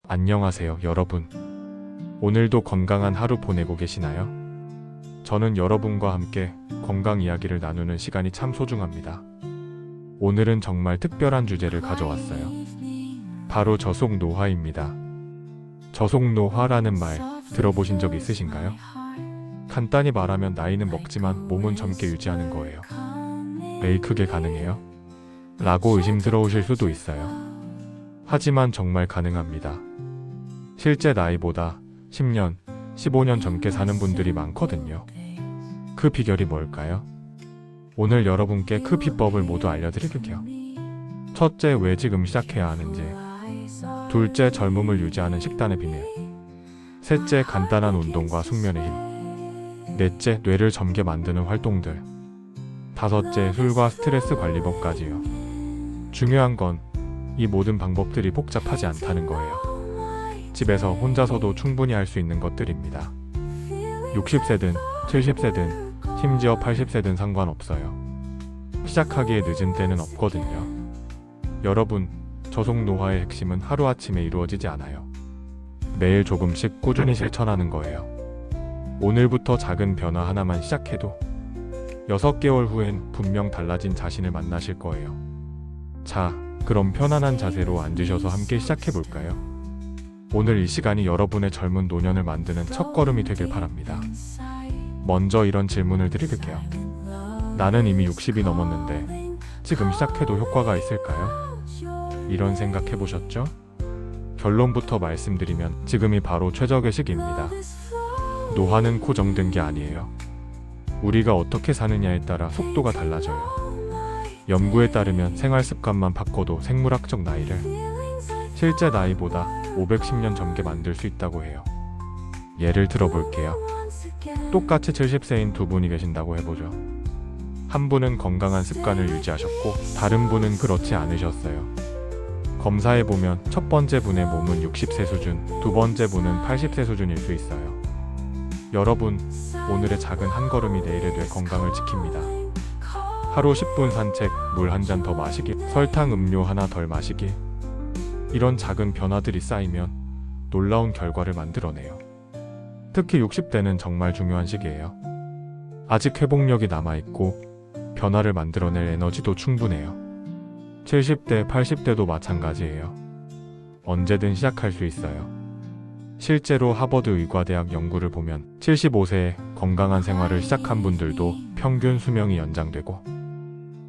안녕하세요, 여러분. 오늘도 건강한 하루 보내고 계시나요? 저는 여러분과 함께 건강 이야기를 나누는 시간이 참 소중합니다. 오늘은 정말 특별한 주제를 가져왔어요. 바로 저속노화입니다. 저속노화라는 말 들어보신 적 있으신가요? 간단히 말하면 나이는 먹지만 몸은 젊게 유지하는 거예요. 매일 크게 가능해요? 라고 의심스러우실 수도 있어요. 하지만 정말 가능합니다. 실제 나이보다 10년, 15년 젊게 사는 분들이 많거든요. 그 비결이 뭘까요? 오늘 여러분께 그 비법을 모두 알려드릴게요. 첫째, 왜 지금 시작해야 하는지. 둘째, 젊음을 유지하는 식단의 비밀. 셋째, 간단한 운동과 숙면의 힘. 넷째, 뇌를 젊게 만드는 활동들. 다섯째, 술과 스트레스 관리법까지요. 중요한 건 이 모든 방법들이 복잡하지 않다는 거예요. 집에서 혼자서도 충분히 할 수 있는 것들입니다. 60세든 70세든 심지어 80세든 상관없어요. 시작하기에 늦은 때는 없거든요. 여러분, 저속노화의 핵심은 하루아침에 이루어지지 않아요. 매일 조금씩 꾸준히 실천하는 거예요. 오늘부터 작은 변화 하나만 시작해도 6개월 후엔 분명 달라진 자신을 만나실 거예요. 자, 그럼 편안한 자세로 앉으셔서 함께 시작해볼까요? 오늘 이 시간이 여러분의 젊은 노년을 만드는 첫걸음이 되길 바랍니다. 먼저 이런 질문을 드릴게요. 나는 이미 60이 넘었는데 지금 시작해도 효과가 있을까요? 이런 생각 해보셨죠? 결론부터 말씀드리면 지금이 바로 최적의 시기입니다. 노화는 고정된 게 아니에요. 우리가 어떻게 사느냐에 따라 속도가 달라져요. 연구에 따르면 생활 습관만 바꿔도 생물학적 나이를 실제 나이보다 510년 젊게 만들 수 있다고 해요. 예를 들어볼게요. 똑같이 70세인 두 분이 계신다고 해보죠. 한 분은 건강한 습관을 유지하셨고 다른 분은 그렇지 않으셨어요. 검사해보면 첫 번째 분의 몸은 60세 수준, 두 번째 분은 80세 수준일 수 있어요. 여러분, 오늘의 작은 한 걸음이 내일의 뇌 건강을 지킵니다. 하루 10분 산책, 물 한 잔 더 마시기, 설탕 음료 하나 덜 마시기. 이런 작은 변화들이 쌓이면 놀라운 결과를 만들어내요. 특히 60대는 정말 중요한 시기예요. 아직 회복력이 남아있고 변화를 만들어낼 에너지도 충분해요. 70대, 80대도 마찬가지예요. 언제든 시작할 수 있어요. 실제로 하버드 의과대학 연구를 보면 75세에 건강한 생활을 시작한 분들도 평균 수명이 연장되고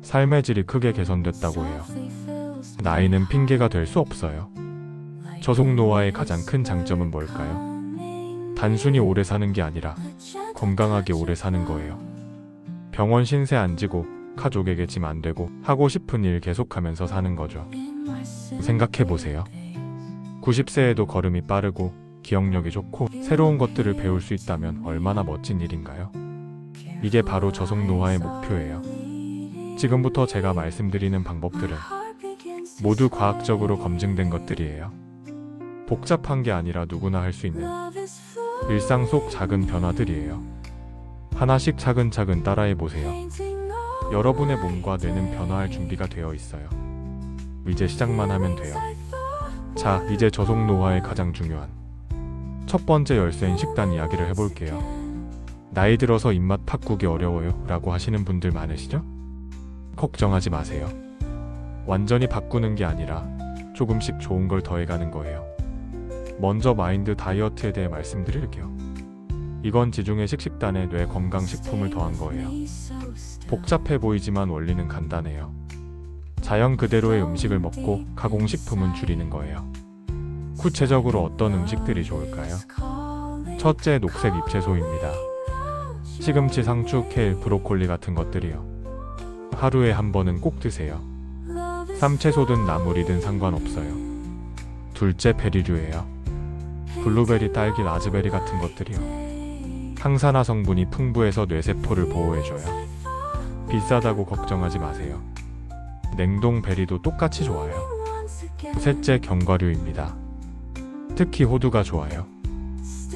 삶의 질이 크게 개선됐다고 해요. 나이는 핑계가 될 수 없어요. 저속노화의 가장 큰 장점은 뭘까요? 단순히 오래 사는 게 아니라 건강하게 오래 사는 거예요. 병원 신세 안 지고 가족에게 짐 안 되고 하고 싶은 일 계속하면서 사는 거죠. 생각해보세요. 90세에도 걸음이 빠르고 기억력이 좋고 새로운 것들을 배울 수 있다면 얼마나 멋진 일인가요? 이게 바로 저속노화의 목표예요. 지금부터 제가 말씀드리는 방법들은 모두 과학적으로 검증된 것들이에요. 복잡한 게 아니라 누구나 할 수 있는 일상 속 작은 변화들이에요. 하나씩 차근차근 따라해보세요. 여러분의 몸과 뇌는 변화할 준비가 되어 있어요. 이제 시작만 하면 돼요. 자, 이제 저속노화의 가장 중요한 첫 번째 열쇠인 식단 이야기를 해볼게요. 나이 들어서 입맛 바꾸기 어려워요 라고 하시는 분들 많으시죠? 걱정하지 마세요. 완전히 바꾸는 게 아니라 조금씩 좋은 걸 더해가는 거예요. 먼저 마인드 다이어트에 대해 말씀드릴게요. 이건 지중해식 식단에 뇌 건강식품을 더한 거예요. 복잡해 보이지만 원리는 간단해요. 자연 그대로의 음식을 먹고 가공식품은 줄이는 거예요. 구체적으로 어떤 음식들이 좋을까요? 첫째, 녹색 잎채소입니다. 시금치, 상추, 케일, 브로콜리 같은 것들이요. 하루에 한 번은 꼭 드세요. 삼채소든 나물이든 상관없어요. 둘째, 베리류예요. 블루베리, 딸기, 라즈베리 같은 것들이요. 항산화 성분이 풍부해서 뇌세포를 보호해줘요. 비싸다고 걱정하지 마세요. 냉동 베리도 똑같이 좋아요. 셋째, 견과류입니다. 특히 호두가 좋아요.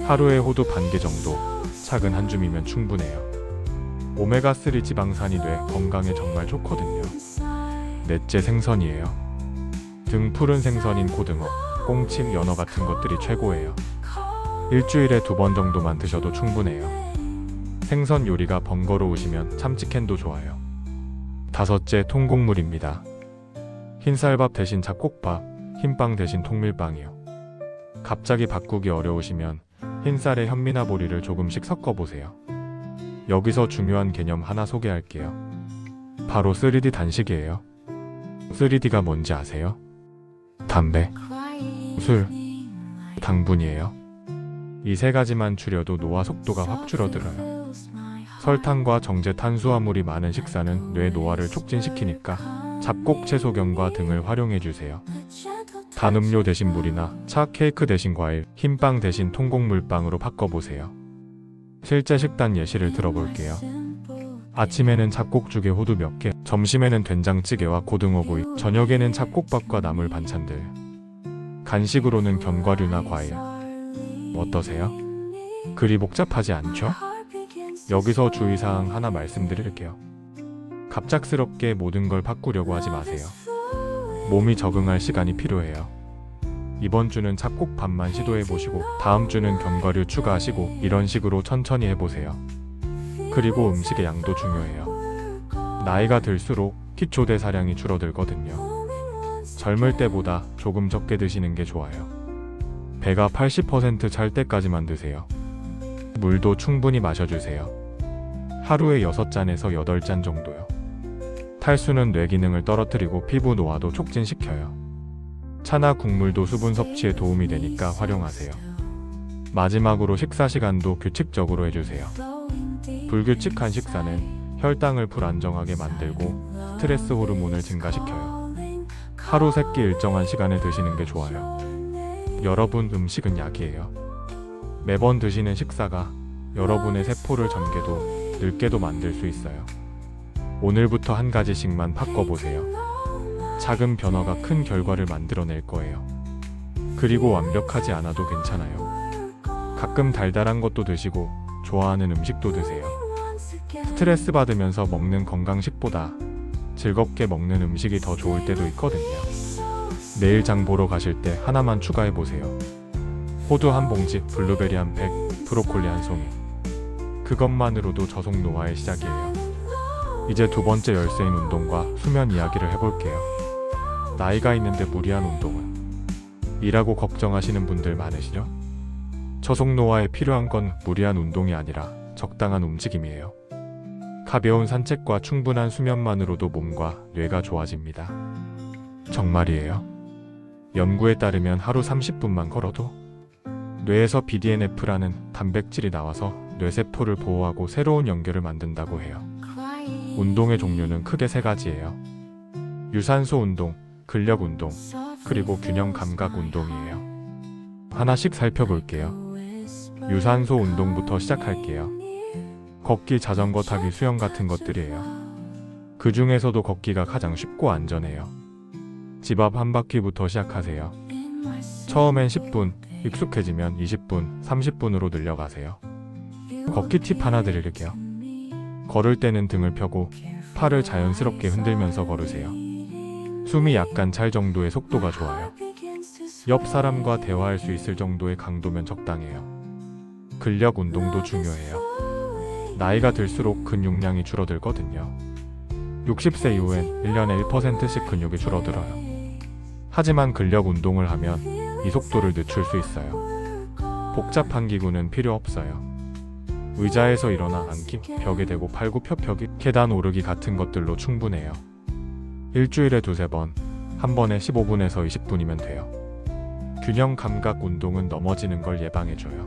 하루에 호두 반 개 정도, 작은 한 줌이면 충분해요. 오메가3 지방산이 뇌 건강에 정말 좋거든요. 넷째, 생선이에요. 등 푸른 생선인 고등어, 꽁치, 연어 같은 것들이 최고예요. 일주일에 2번 정도만 드셔도 충분해요. 생선 요리가 번거로우시면 참치캔도 좋아요. 5째, 통곡물입니다. 흰쌀밥 대신 잡곡밥, 흰빵 대신 통밀빵이요. 갑자기 바꾸기 어려우시면 흰쌀에 현미나 보리를 조금씩 섞어보세요. 여기서 중요한 개념 하나 소개할게요. 바로 3D 단식이에요. 3D가 뭔지 아세요? 담배, 술, 당분이에요. 이 3가지만 줄여도 노화 속도가 확 줄어들어요. 설탕과 정제 탄수화물이 많은 식사는 뇌 노화를 촉진시키니까 잡곡, 채소경과 등을 활용해주세요. 단 음료 대신 물이나 차, 케이크 대신 과일, 흰빵 대신 통곡물빵으로 바꿔보세요. 실제 식단 예시를 들어볼게요. 아침에는 잡곡죽에 호두 몇 개, 점심에는 된장찌개와 고등어구이, 저녁에는 잡곡밥과 나물 반찬들. 간식으로는 견과류나 과일. 어떠세요? 그리 복잡하지 않죠? 여기서 주의사항 하나 말씀드릴게요. 갑작스럽게 모든 걸 바꾸려고 하지 마세요. 몸이 적응할 시간이 필요해요. 이번 주는 잡곡밥만 시도해보시고 다음 주는 견과류 추가하시고 이런 식으로 천천히 해보세요. 그리고 음식의 양도 중요해요. 나이가 들수록 기초대사량이 줄어들거든요. 젊을 때보다 조금 적게 드시는 게 좋아요. 배가 80% 찰 때까지만 드세요. 물도 충분히 마셔주세요. 하루에 6잔에서 8잔 정도요. 탈수는 뇌 기능을 떨어뜨리고 피부 노화도 촉진시켜요. 차나 국물도 수분 섭취에 도움이 되니까 활용하세요. 마지막으로 식사 시간도 규칙적으로 해주세요. 불규칙한 식사는 혈당을 불안정하게 만들고 스트레스 호르몬을 증가시켜요. 하루 3끼 일정한 시간에 드시는 게 좋아요. 여러분, 음식은 약이에요. 매번 드시는 식사가 여러분의 세포를 젊게도 늙게도 만들 수 있어요. 오늘부터 한 가지씩만 바꿔보세요. 작은 변화가 큰 결과를 만들어낼 거예요. 그리고 완벽하지 않아도 괜찮아요. 가끔 달달한 것도 드시고 좋아하는 음식도 드세요. 스트레스 받으면서 먹는 건강식보다 즐겁게 먹는 음식이 더 좋을 때도 있거든요. 내일 장 보러 가실 때 하나만 추가해보세요. 호두 한 봉지, 블루베리 한 팩, 브로콜리 한 송이. 그것만으로도 저속 노화의 시작이에요. 이제 2번째 열쇠인 운동과 수면 이야기를 해볼게요. 나이가 있는데 무리한 운동은? 이라고 걱정하시는 분들 많으시죠? 저속 노화에 필요한 건 무리한 운동이 아니라 적당한 움직임이에요. 가벼운 산책과 충분한 수면만으로도 몸과 뇌가 좋아집니다. 정말이에요. 연구에 따르면 하루 30분만 걸어도 뇌에서 BDNF라는 단백질이 나와서 뇌세포를 보호하고 새로운 연결을 만든다고 해요. 운동의 종류는 크게 3가지예요. 유산소 운동, 근력 운동, 그리고 균형 감각 운동이에요. 하나씩 살펴볼게요. 유산소 운동부터 시작할게요. 걷기, 자전거 타기, 수영 같은 것들이에요. 그 중에서도 걷기가 가장 쉽고 안전해요. 집 앞 한 바퀴부터 시작하세요. 처음엔 10분, 익숙해지면 20분, 30분으로 늘려가세요. 걷기 팁 하나 드릴게요. 걸을 때는 등을 펴고 팔을 자연스럽게 흔들면서 걸으세요. 숨이 약간 찰 정도의 속도가 좋아요. 옆 사람과 대화할 수 있을 정도의 강도면 적당해요. 근력 운동도 중요해요. 나이가 들수록 근육량이 줄어들거든요. 60세 이후엔 1년에 1%씩 근육이 줄어들어요. 하지만 근력 운동을 하면 이 속도를 늦출 수 있어요. 복잡한 기구는 필요 없어요. 의자에서 일어나 앉기, 벽에 대고 팔굽혀펴기, 계단 오르기 같은 것들로 충분해요. 일주일에 2-3번, 한 번에 15분에서 20분이면 돼요. 균형 감각 운동은 넘어지는 걸 예방해줘요.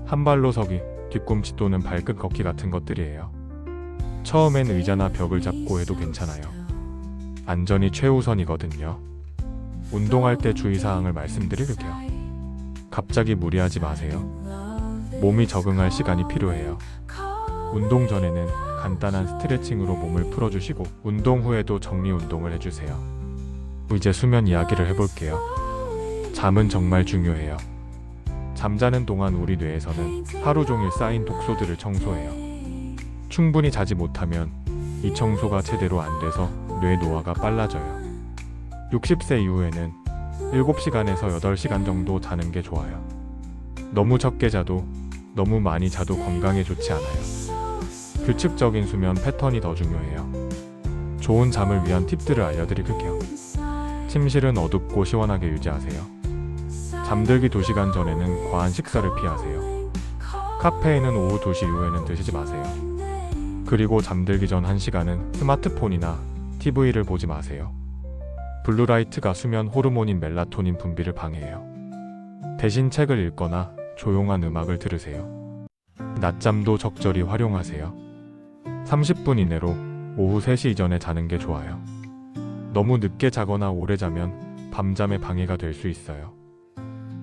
한 발로 서기, 뒤꿈치 또는 발끝 걷기 같은 것들이에요. 처음엔 의자나 벽을 잡고 해도 괜찮아요. 안전이 최우선이거든요. 운동할 때 주의사항을 말씀드릴게요. 갑자기 무리하지 마세요. 몸이 적응할 시간이 필요해요. 운동 전에는 간단한 스트레칭으로 몸을 풀어주시고 운동 후에도 정리 운동을 해주세요. 이제 수면 이야기를 해볼게요. 잠은 정말 중요해요. 잠자는 동안 우리 뇌에서는 하루 종일 쌓인 독소들을 청소해요. 충분히 자지 못하면 이 청소가 제대로 안 돼서 뇌 노화가 빨라져요. 60세 이후에는 7시간에서 8시간 정도 자는 게 좋아요. 너무 적게 자도 너무 많이 자도 건강에 좋지 않아요. 규칙적인 수면 패턴이 더 중요해요. 좋은 잠을 위한 팁들을 알려드릴게요. 침실은 어둡고 시원하게 유지하세요. 잠들기 2시간 전에는 과한 식사를 피하세요. 카페인은 오후 2시 이후에는 드시지 마세요. 그리고 잠들기 전 1시간은 스마트폰이나 TV를 보지 마세요. 블루라이트가 수면 호르몬인 멜라토닌 분비를 방해해요. 대신 책을 읽거나 조용한 음악을 들으세요. 낮잠도 적절히 활용하세요. 30분 이내로 오후 3시 이전에 자는 게 좋아요. 너무 늦게 자거나 오래 자면 밤잠에 방해가 될 수 있어요.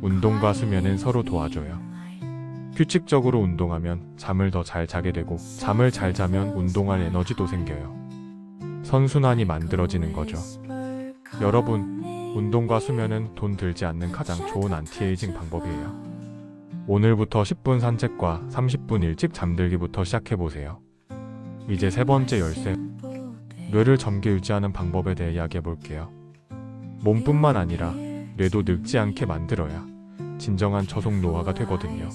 운동과 수면은 서로 도와줘요. 규칙적으로 운동하면 잠을 더 잘 자게 되고 잠을 잘 자면 운동할 에너지도 생겨요. 선순환이 만들어지는 거죠. 여러분, 운동과 수면은 돈 들지 않는 가장 좋은 안티에이징 방법이에요. 오늘부터 10분 산책과 30분 일찍 잠들기부터 시작해보세요. 이제 세 번째 열쇠, 뇌를 젊게 유지하는 방법에 대해 이야기해볼게요. 몸뿐만 아니라 뇌도 늙지 않게 만들어야 진정한 저속 노화가 되거든요.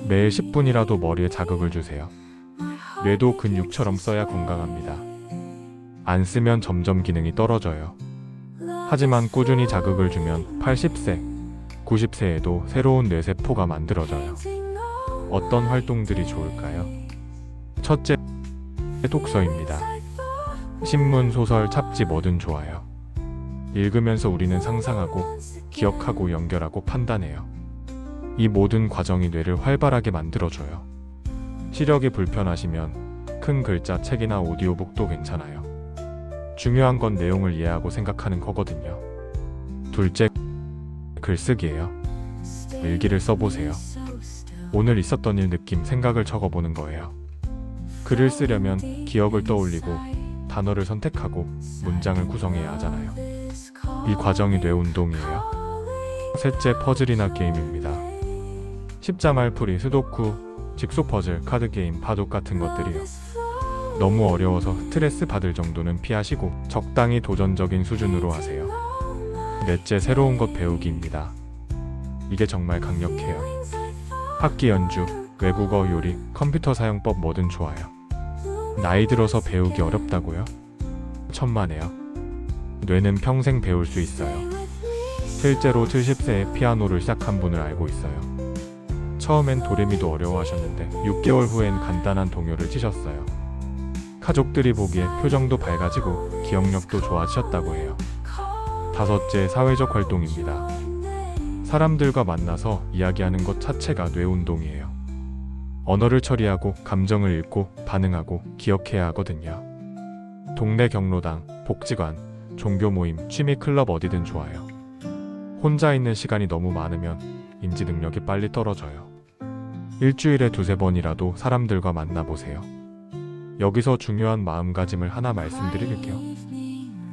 매일 10분이라도 머리에 자극을 주세요. 뇌도 근육처럼 써야 건강합니다. 안 쓰면 점점 기능이 떨어져요. 하지만 꾸준히 자극을 주면 80세, 90세에도 새로운 뇌세포가 만들어져요. 어떤 활동들이 좋을까요? 첫째, 독서입니다. 신문, 소설, 잡지 뭐든 좋아요. 읽으면서 우리는 상상하고, 기억하고, 연결하고, 판단해요. 이 모든 과정이 뇌를 활발하게 만들어줘요. 시력이 불편하시면 큰 글자 책이나 오디오북도 괜찮아요. 중요한 건 내용을 이해하고 생각하는 거거든요. 둘째, 글쓰기예요. 일기를 써보세요. 오늘 있었던 일, 느낌, 생각을 적어보는 거예요. 글을 쓰려면 기억을 떠올리고 단어를 선택하고 문장을 구성해야 하잖아요. 이 과정이 뇌 운동이에요. 셋째, 퍼즐이나 게임입니다. 십자말풀이, 스도쿠, 직소 퍼즐, 카드 게임, 바둑 같은 것들이요. 너무 어려워서 스트레스 받을 정도는 피하시고 적당히 도전적인 수준으로 하세요. 넷째, 새로운 것 배우기입니다. 이게 정말 강력해요. 학기 연주, 외국어, 요리, 컴퓨터 사용법 뭐든 좋아요. 나이 들어서 배우기 어렵다고요? 천만에요. 뇌는 평생 배울 수 있어요. 실제로 70세에 피아노를 시작한 분을 알고 있어요. 처음엔 도레미도 어려워하셨는데 6개월 후엔 간단한 동요를 치셨어요. 가족들이 보기에 표정도 밝아지고 기억력도 좋아지셨다고 해요. 다섯째, 사회적 활동입니다. 사람들과 만나서 이야기하는 것 자체가 뇌 운동이에요. 언어를 처리하고 감정을 읽고 반응하고 기억해야 하거든요. 동네 경로당, 복지관, 종교 모임, 취미 클럽 어디든 좋아요. 혼자 있는 시간이 너무 많으면 인지 능력이 빨리 떨어져요. 일주일에 2-3번이라도 사람들과 만나보세요. 여기서 중요한 마음가짐을 하나 말씀드릴게요.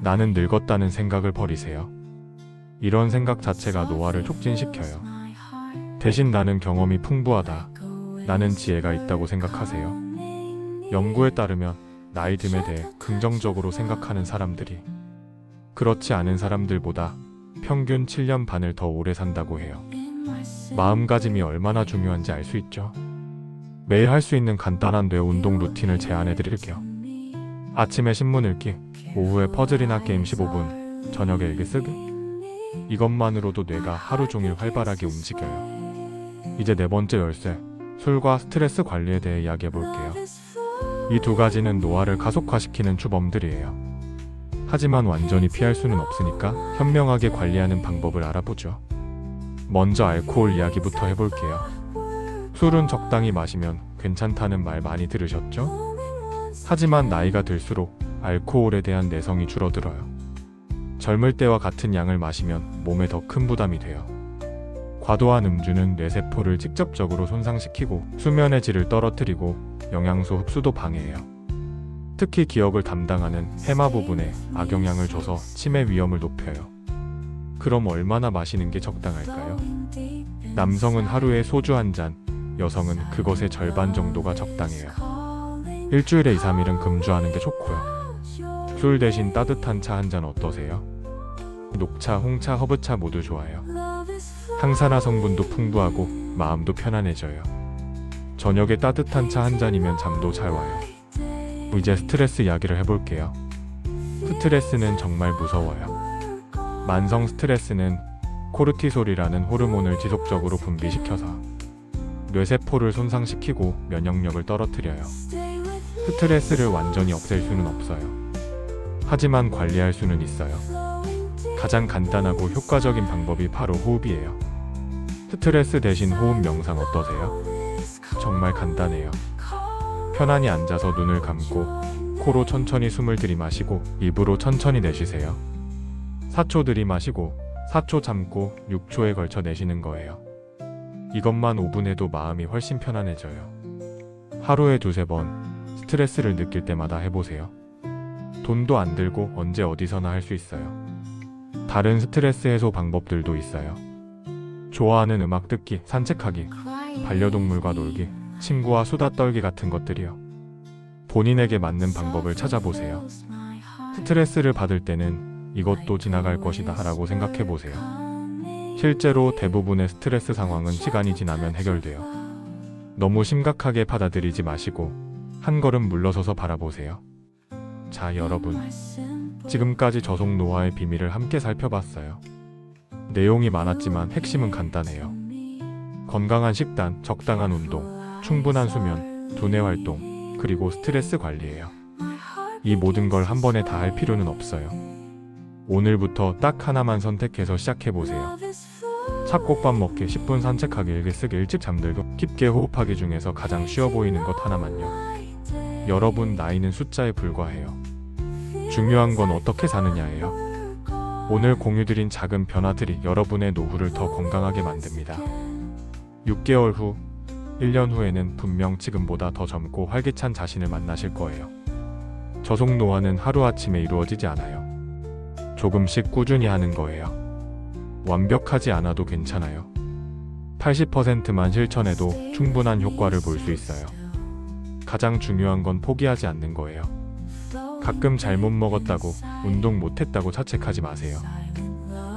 나는 늙었다는 생각을 버리세요. 이런 생각 자체가 노화를 촉진시켜요. 대신 나는 경험이 풍부하다, 나는 지혜가 있다고 생각하세요. 연구에 따르면 나이 듦에 대해 긍정적으로 생각하는 사람들이 그렇지 않은 사람들보다 평균 7년 반을 더 오래 산다고 해요. 마음가짐이 얼마나 중요한지 알 수 있죠? 매일 할 수 있는 간단한 뇌 운동 루틴을 제안해 드릴게요. 아침에 신문 읽기, 오후에 퍼즐이나 게임 15분, 저녁에 일기 쓰기. 이것만으로도 뇌가 하루 종일 활발하게 움직여요. 이제 네 번째 열쇠, 술과 스트레스 관리에 대해 이야기해 볼게요. 이 두 가지는 노화를 가속화시키는 주범들이에요. 하지만 완전히 피할 수는 없으니까 현명하게 관리하는 방법을 알아보죠. 먼저 알코올 이야기부터 해볼게요. 술은 적당히 마시면 괜찮다는 말 많이 들으셨죠? 하지만 나이가 들수록 알코올에 대한 내성이 줄어들어요. 젊을 때와 같은 양을 마시면 몸에 더 큰 부담이 돼요. 과도한 음주는 뇌세포를 직접적으로 손상시키고 수면의 질을 떨어뜨리고 영양소 흡수도 방해해요. 특히 기억을 담당하는 해마 부분에 악영향을 줘서 치매 위험을 높여요. 그럼 얼마나 마시는 게 적당할까요? 남성은 하루에 소주 1잔, 여성은 그것의 절반 정도가 적당해요. 일주일에 2-3일은 금주하는 게 좋고요. 술 대신 따뜻한 차 1잔 어떠세요? 녹차, 홍차, 허브차 모두 좋아요. 항산화 성분도 풍부하고 마음도 편안해져요. 저녁에 따뜻한 차 한 잔이면 잠도 잘 와요. 이제 스트레스 이야기를 해볼게요. 스트레스는 정말 무서워요. 만성 스트레스는 코르티솔이라는 호르몬을 지속적으로 분비시켜서 뇌세포를 손상시키고 면역력을 떨어뜨려요. 스트레스를 완전히 없앨 수는 없어요. 하지만 관리할 수는 있어요. 가장 간단하고 효과적인 방법이 바로 호흡이에요. 스트레스 대신 호흡 명상 어떠세요? 정말 간단해요. 편안히 앉아서 눈을 감고 코로 천천히 숨을 들이마시고 입으로 천천히 내쉬세요. 4초 들이마시고 4초 참고 6초에 걸쳐 내쉬는 거예요. 이것만 5분 해도 마음이 훨씬 편안해져요. 하루에 2~3번 스트레스를 느낄 때마다 해보세요. 돈도 안 들고 언제 어디서나 할 수 있어요. 다른 스트레스 해소 방법들도 있어요. 좋아하는 음악 듣기, 산책하기, 반려동물과 놀기, 친구와 수다 떨기 같은 것들이요. 본인에게 맞는 방법을 찾아보세요. 스트레스를 받을 때는 이것도 지나갈 것이다 라고 생각해 보세요. 실제로 대부분의 스트레스 상황은 시간이 지나면 해결돼요. 너무 심각하게 받아들이지 마시고 한 걸음 물러서서 바라보세요. 자, 여러분. 지금까지 저속 노화의 비밀을 함께 살펴봤어요. 내용이 많았지만 핵심은 간단해요. 건강한 식단, 적당한 운동, 충분한 수면, 두뇌 활동, 그리고 스트레스 관리예요. 이 모든 걸 한 번에 다 할 필요는 없어요. 오늘부터 딱 하나만 선택해서 시작해보세요. 잡곡밥 먹기, 10분 산책하기, 일기 쓰기, 일찍 잠들기, 깊게 호흡하기 중에서 가장 쉬워 보이는 것 하나만요. 여러분, 나이는 숫자에 불과해요. 중요한 건 어떻게 사느냐예요. 오늘 공유드린 작은 변화들이 여러분의 노후를 더 건강하게 만듭니다. 6개월 후, 1년 후에는 분명 지금보다 더 젊고 활기찬 자신을 만나실 거예요. 저속 노화는 하루아침에 이루어지지 않아요. 조금씩 꾸준히 하는 거예요. 완벽하지 않아도 괜찮아요. 80%만 실천해도 충분한 효과를 볼 수 있어요. 가장 중요한 건 포기하지 않는 거예요. 가끔 잘못 먹었다고, 운동 못했다고 자책하지 마세요.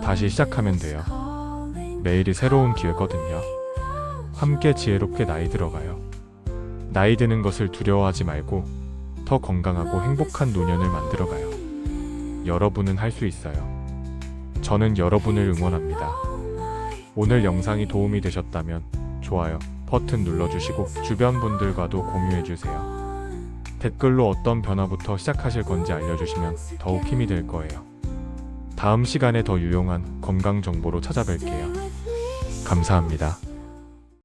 다시 시작하면 돼요. 매일이 새로운 기회거든요. 함께 지혜롭게 나이 들어가요. 나이 드는 것을 두려워하지 말고 더 건강하고 행복한 노년을 만들어가요. 여러분은 할 수 있어요. 저는 여러분을 응원합니다. 오늘 영상이 도움이 되셨다면 좋아요 버튼 눌러주시고 주변 분들과도 공유해주세요. 댓글로 어떤 변화부터 시작하실 건지 알려주시면 더욱 힘이 될 거예요. 다음 시간에 더 유용한 건강 정보로 찾아뵐게요. 감사합니다.